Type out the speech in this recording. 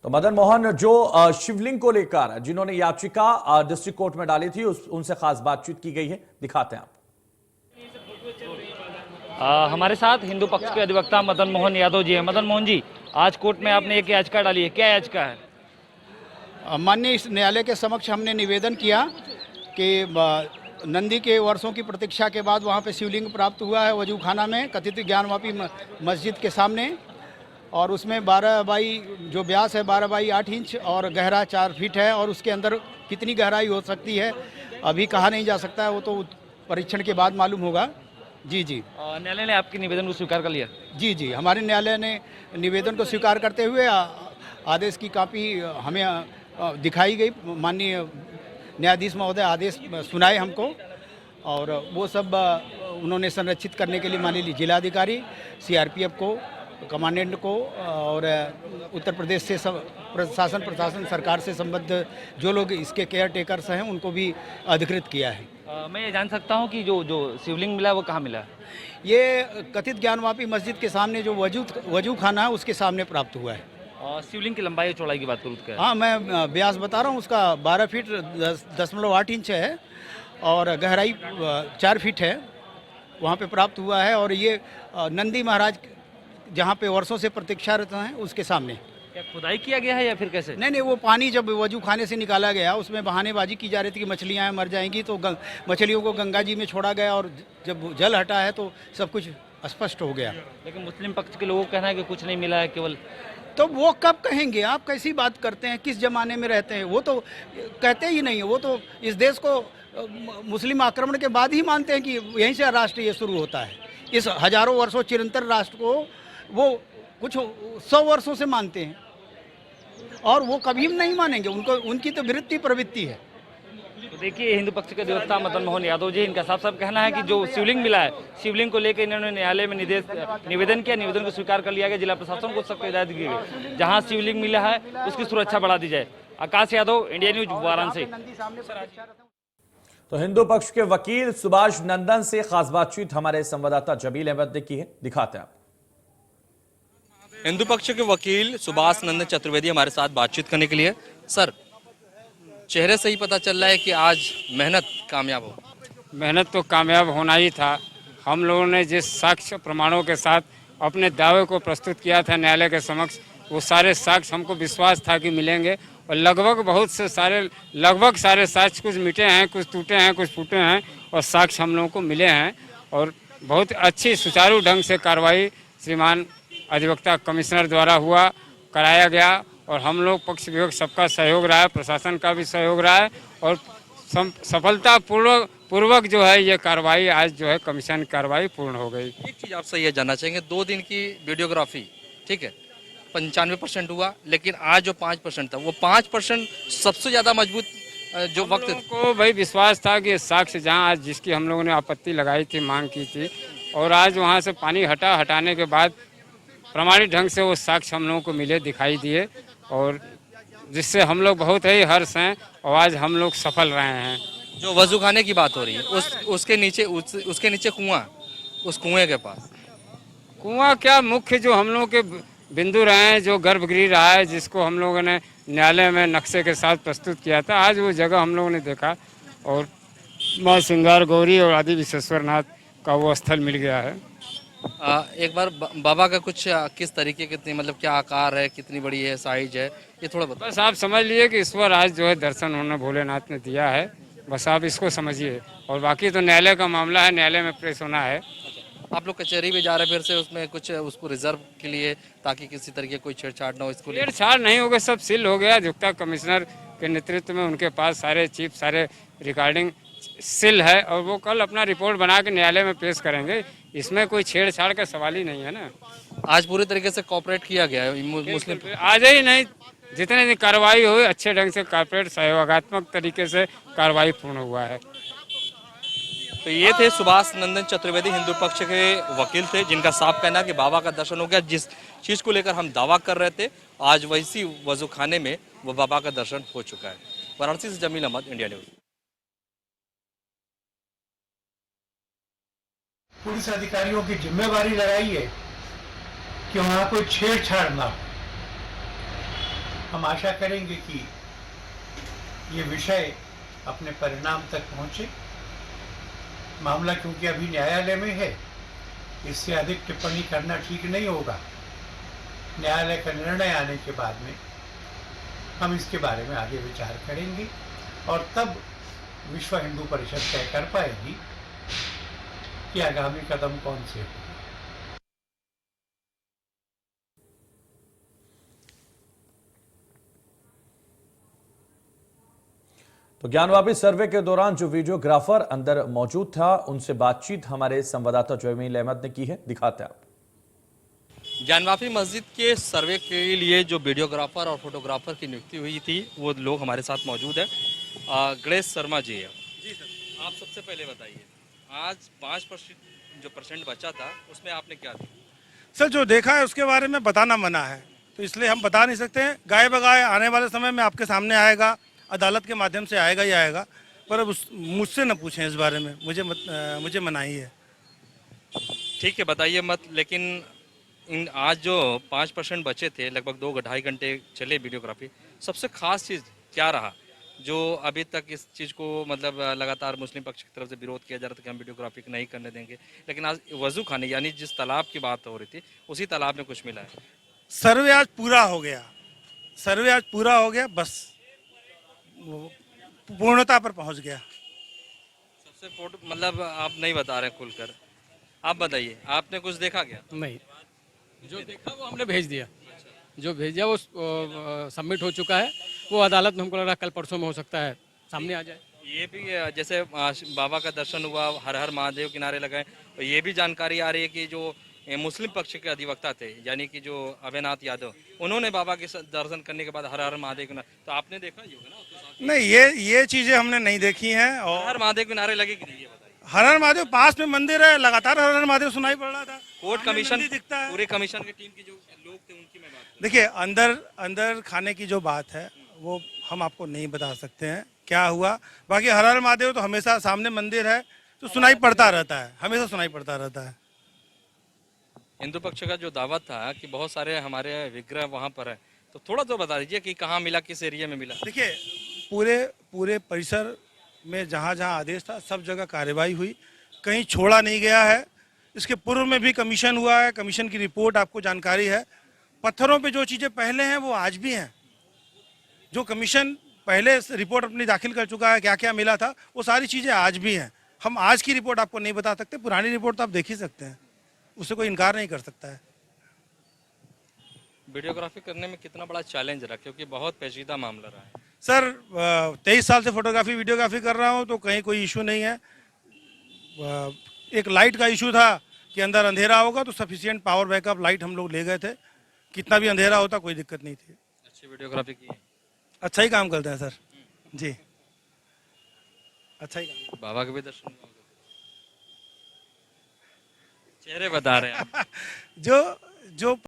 तो मदन मोहन, जो शिवलिंग को लेकर जिन्होंने याचिका डिस्ट्रिक्ट कोर्ट में डाली थी, उनसे खास बातचीत की गई है, दिखाते हैं आप। हमारे साथ हिंदू पक्ष के अधिवक्ता मदन मोहन यादव जी हैं। मदन मोहन जी, आज कोर्ट में आपने एक याचिका डाली है, क्या याचिका है? माननीय इस न्यायालय के समक्ष हमने निवेदन किया कि नंदी के वर्षों की प्रतीक्षा के बाद वहाँ पे शिवलिंग प्राप्त हुआ है वजू खाना में, कथित ज्ञानवापी मस्जिद के सामने, और उसमें 12 बाई जो व्यास है 12 बाई 8 इंच और गहरा 4 फीट है, और उसके अंदर कितनी गहराई हो सकती है अभी कहा नहीं जा सकता है, वो तो परीक्षण के बाद मालूम होगा। जी जी, न्यायालय ने आपके निवेदन को स्वीकार कर लिया? जी जी, हमारे न्यायालय ने निवेदन को स्वीकार करते हुए आदेश की कॉपी हमें दिखाई गई। माननीय न्यायाधीश महोदय आदेश सुनाए हमको, और वो सब उन्होंने संरक्षित करने के लिए माननीय जिलाधिकारी, सीआरपीएफ को, कमांडेंट को और उत्तर प्रदेश से प्रशासन सरकार से संबद्ध जो लोग इसके केयर टेकर्स हैं उनको भी अधिकृत किया है। मैं ये जान सकता हूँ कि जो शिवलिंग मिला वो कहाँ मिला? ये कथित ज्ञानवापी मस्जिद के सामने जो वजू खाना है उसके सामने प्राप्त हुआ है। शिवलिंग की लंबाई और चौड़ाई की बात करूँ तो क्या है? हाँ, मैं व्यास बता रहा हूँ, उसका 12 फीट 10.8 इंच है और गहराई 4 फीट है, वहाँ पे प्राप्त हुआ है। और ये नंदी महाराज जहाँ पे वर्षों से प्रतीक्षारत हैं उसके सामने। क्या खुदाई किया गया है या फिर कैसे? नहीं, वो पानी जब वजू खाने से निकाला गया उसमें बहानेबाजी की जा रही थी कि मछलियाँ मर जाएंगी, तो मछलियों को गंगा जी में छोड़ा गया, और जब जल हटा है तो सब कुछ स्पष्ट हो गया। लेकिन मुस्लिम पक्ष के लोगों का कहना है कि कुछ नहीं मिला है, केवल। तो वो कब कहेंगे? आप कैसी बात करते हैं? किस ज़माने में रहते हैं? वो तो कहते ही नहीं है। वो तो इस देश को मुस्लिम आक्रमण के बाद ही मानते हैं कि यहीं से राष्ट्र ये शुरू होता है। इस हजारों वर्षों चिरंतर राष्ट्र को वो कुछ 100 वर्षों से मानते हैं, और वो कभी भी नहीं मानेंगे। उनकी तो वृत्ति प्रवृत्ति है। तो देखिए, हिंदू पक्ष के अधिवक्ता मदन मोहन यादव जी, इनका साफ साफ कहना है कि जो शिवलिंग मिला है, शिवलिंग को लेकर इन्होंने न्यायालय में निवेदन किया, निवेदन को स्वीकार कर लिया गया। जिला प्रशासन को सबको हिदायत की गई, जहां शिवलिंग मिला है उसकी सुरक्षा बढ़ा दी जाए। आकाश यादव, इंडिया न्यूज, वाराणसी। तो हिंदू पक्ष के वकील सुभाष नंदन से खास बातचीत हमारे संवाददाता जमील अहमद ने की है, दिखाते हैं आप। हिंदू पक्ष के वकील सुभाष नंदन चतुर्वेदी हमारे साथ बातचीत करने के लिए। सर, चेहरे से ही पता चल रहा है कि आज मेहनत कामयाब हो। मेहनत तो कामयाब होना ही था। हम लोगों ने जिस साक्ष्य प्रमाणों के साथ अपने दावे को प्रस्तुत किया था न्यायालय के समक्ष, वो सारे साक्ष्य हमको विश्वास था कि मिलेंगे, और लगभग सारे साक्ष्य, कुछ मिटे हैं, कुछ टूटे हैं, कुछ फूटे हैं, और साक्ष्य हम लोगों को मिले हैं। और बहुत अच्छी सुचारू ढंग से कार्रवाई श्रीमान अधिवक्ता कमिश्नर द्वारा कराया गया, और हम लोग पक्ष विपक्ष सबका सहयोग रहा है, प्रशासन का भी सहयोग रहा है, और सफलता पूर्वक जो है ये कार्रवाई आज जो है कमीशन की कार्रवाई पूर्ण हो गई। एक चीज़ आपसे ये जानना चाहेंगे, 2 दिन की वीडियोग्राफी, ठीक है, 95% हुआ, लेकिन आज जो 5% था, वो 5% सबसे ज़्यादा मजबूत जो वक्त को भाई विश्वास था कि साक्ष्य जहाँ आज जिसकी हम लोगों ने आपत्ति लगाई थी, मांग की थी, और आज वहाँ से पानी हटाने के बाद प्रमाणित ढंग से वो साक्ष्य हम लोगों को मिले, दिखाई दिए, और जिससे हम लोग बहुत ही हर्ष हैं, और आज हम लोग सफल रहे हैं। जो वजू खाने की बात हो रही है, उसके नीचे कुआं, उस कुएं के पास कुआं क्या, मुख्य जो हम लोगों के बिंदु रहे हैं, जो गर्भगृह रहा है, जिसको हम लोगों ने न्यायालय में नक्शे के साथ प्रस्तुत किया था, आज वो जगह हम लोगों ने देखा, और माँ श्रृंगार गौरी और आदि विश्वेश्वरनाथ का वो स्थल मिल गया है। एक बार बाबा का कुछ किस तरीके, कितनी, मतलब क्या आकार है, कितनी बड़ी है, साइज है, ये थोड़ा बताओ। बस आप समझ लिए कि ईश्वर आज जो है दर्शन उन्होंने भोलेनाथ ने दिया है, बस आप इसको समझिए, और बाकी तो न्यायालय का मामला है, न्यायालय में पेश होना है। आप लोग कचहरी भी जा रहे हैं फिर से, उसमें कुछ उसको रिजर्व के लिए, ताकि किसी तरीके कोई छेड़छाड़ ना हो? इसको छेड़छाड़ नहीं होगा, सब सील हो गया। अधिवक्ता कमिश्नर के नेतृत्व में उनके पास सारे रिकॉर्डिंग सील है, और वो कल अपना रिपोर्ट बना के न्यायालय में पेश करेंगे। इसमें कोई छेड़छाड़ का सवाल ही नहीं है ना। आज पूरी तरीके से कोऑपरेट किया गया है मुस्लिम, आज ही नहीं, जितने दिन कार्रवाई हुई अच्छे ढंग से कॉर्पोरेट सहयोगात्मक तरीके से कार्रवाई पूर्ण हुआ है। तो ये थे सुभाष नंदन चतुर्वेदी, हिंदू पक्ष के वकील थे, जिनका साफ कहना कि बाबा का दर्शन हो गया। जिस चीज़ को लेकर हम दावा कर रहे थे, आज वैसी वजू खाने में वो बाबा का दर्शन हो चुका है। वाराणसी से जमील अहमद, इंडिया न्यूज। पुलिस अधिकारियों की जिम्मेवारी लगाई है कि वहां कोई छेड़छाड़ ना हो। हम आशा करेंगे कि ये विषय अपने परिणाम तक पहुंचे। मामला क्योंकि अभी न्यायालय में है, इससे अधिक टिप्पणी करना ठीक नहीं होगा। न्यायालय का निर्णय आने के बाद में हम इसके बारे में आगे विचार करेंगे और तब विश्व हिंदू परिषद तय कर पाएगी कि आगामी कदम कौन से हों। तो ज्ञानवापी सर्वे के दौरान जो वीडियोग्राफर अंदर मौजूद था, उनसे बातचीत हमारे संवाददाता जमील अहमद ने की है, दिखाते हैं आप। ज्ञानवापी मस्जिद के सर्वे के लिए जो वीडियोग्राफर और फोटोग्राफर की नियुक्ति हुई थी वो लोग हमारे साथ मौजूद है। गणेश शर्मा जी है। जी सर, आप सबसे पहले बताइए, आज 5% जो परसेंट बचा था उसमें आपने क्या देखा? सर, जो देखा है उसके बारे में बताना मना है, तो इसलिए हम बता नहीं सकते हैं। गाय बगाए आने वाले समय में आपके सामने आएगा, अदालत के माध्यम से आएगा ही आएगा, पर अब मुझसे न पूछें इस बारे में, मुझे मनाही है। ठीक है, बताइए मत। लेकिन आज जो 5% बचे थे, लगभग 2-2.5 घंटे चले वीडियोग्राफी, सबसे खास चीज़ क्या रहा जो अभी तक इस चीज़ को मतलब लगातार मुस्लिम पक्ष की तरफ से विरोध किया जा रहा था कि हम वीडियोग्राफी नहीं करने देंगे, लेकिन आज वजू खाने यानी जिस तालाब की बात हो रही थी उसी तालाब में कुछ मिला है? सर्वे आज पूरा हो गया, सर्वे आज पूरा हो गया, बस पूर्णता पर पहुंच गया। सबसे फोटो मतलब आप नहीं बता रहे खुलकर, आप बताइए, आपने कुछ देखा क्या? नहीं, जो देखा वो हमने भेज दिया, जो भेजा वो सबमिट हो चुका है। वो अदालत में हमको लग रहा है कल परसों में हो सकता है सामने आ जाए। ये भी जैसे बाबा का दर्शन हुआ, हर हर महादेव के नारे लगाए, तो ये भी जानकारी आ रही है कि जो मुस्लिम पक्ष के अधिवक्ता थे यानी कि जो अभयनाथ यादव, उन्होंने बाबा के दर्शन करने के बाद हर हर महादेव के नारे, तो आपने देखा ही होगा ना उसके साथ? नहीं, ये चीजें हमने नहीं देखी हैं। हर और हर महादेव के नारे लगे कि नहीं, ये बताइए। हर हर महादेव पास में मंदिर है, लगातार हर हर महादेव सुनाई पड़ रहा था। कोर्ट सामने कमीशन, मंदिर दिखता है। पूरे कमीशन की टीम की जो लोग थे उनकी मैं बात कर देखिए, अंदर खाने की जो बात है वो हम आपको नहीं बता सकते हैं क्या हुआ। बाकी हर हर महादेव तो हमेशा सामने मंदिर है तो सुनाई पड़ता रहता है, हमेशा सुनाई पड़ता रहता है। हिंदू पक्ष का जो दावा था कि बहुत सारे हमारे विग्रह वहाँ पर है, तो थोड़ा तो बता दीजिए कि कहाँ मिला, किस एरिया में मिला? देखिए, पूरे परिसर में जहाँ जहाँ आदेश था सब जगह कार्रवाई हुई, कहीं छोड़ा नहीं गया है। इसके पूर्व में भी कमीशन हुआ है, कमीशन की रिपोर्ट आपको जानकारी है। पत्थरों पे जो चीज़ें पहले हैं वो आज भी हैं। जो कमीशन पहले रिपोर्ट अपनी दाखिल कर चुका है, क्या क्या मिला था, वो सारी चीज़ें आज भी हैं। हम आज की रिपोर्ट आपको नहीं बता सकते, पुरानी रिपोर्ट तो आप देख ही सकते हैं, उससे कोई इनकार नहीं कर सकता है। वीडियोग्राफी करने में कितना बड़ा चैलेंज रहा, क्योंकि बहुत पेचीदा मामला रहा है? सर, 23 साल से फोटोग्राफी वीडियोग्राफी कर रहा हूँ, तो कहीं कोई इशू नहीं है। एक लाइट का इशू था कि अंदर अंधेरा होगा, तो सफिशिएंट पावर बैकअप लाइट हम लोग ले गए थे, कितना भी अंधेरा होता कोई दिक्कत नहीं थी। अच्छी वीडियोग्राफी की है, अच्छा ही काम करते हैं सर जी, अच्छा ही काम। बाबा के भी दर्शन हुआ? चेहरे बता रहे हैं आप। जो